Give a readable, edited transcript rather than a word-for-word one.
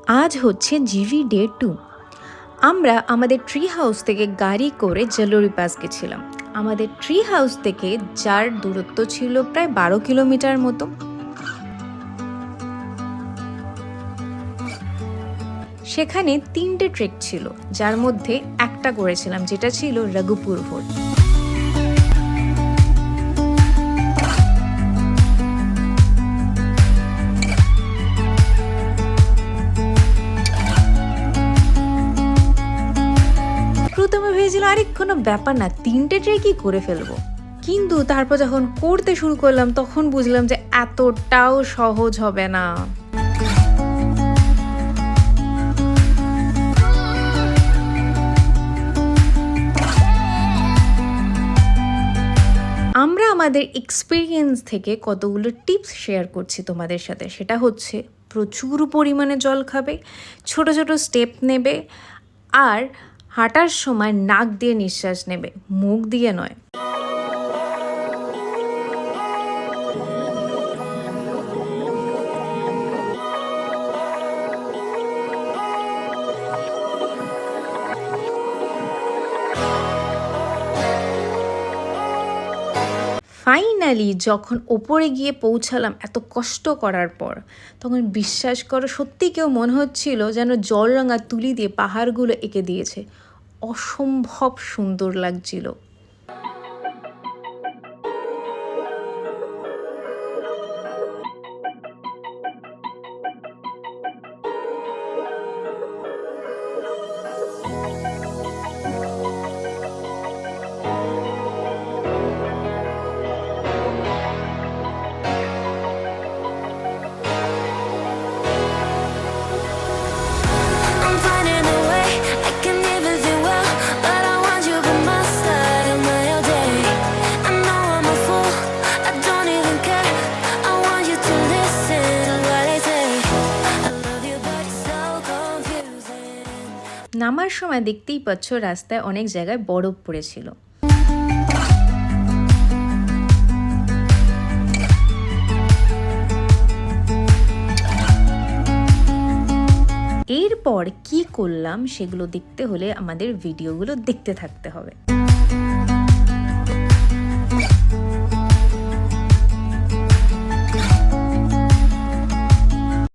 আজ হচ্ছে GV day 2। আমরা আমাদের ট্রি হাউস থেকে গাড়ি করে জেলোরি পাস গেছিলাম। আমাদের ট্রি হাউস থেকে যার দূরত্ব ছিল প্রায় 12 কিলোমিটার মতো। সেখানে 3টে ট্রেক ছিল, যার মধ্যে একটা করেছিলাম যেটা ছিল রঘুপুর ফোর্ট। প্রথমে ভেবেছিলাম আরে কোনো ব্যাপার না, 3টে ট্রেকই করে ফেলবো, কিন্তু তারপর যখন করতে শুরু করলাম তখন বুঝলাম যে এতটাও সহজ হবে না। আমরা আমাদের এক্সপিরিয়েন্স থেকে কতগুলো টিপস শেয়ার করছি তোমাদের সাথে। সেটা হচ্ছে প্রচুর পরিমাণে জল খাবে, ছোট ছোট স্টেপ নেবে, আর হাঁটার সময় নাক দিয়ে নিঃশ্বাস নেবে, মুখ দিয়ে নয়। ফাইনালি যখন ওপরে গিয়ে পৌঁছালাম এত কষ্ট করার পর, তখন বিশ্বাস করো সত্যি কেউ মনে হচ্ছিল যেন জল রাঙা তুলি দিয়ে পাহাড়গুলো এঁকে দিয়েছে। অসম্ভব সুন্দর লাগছিল। নামার সময় দেখতেই পাচ্ছ রাস্তায় অনেক জায়গায় বরফ পড়েছিল। এরপর কি করলাম সেগুলো দেখতে হলে আমাদের ভিডিওগুলো দেখতে থাকতে হবে।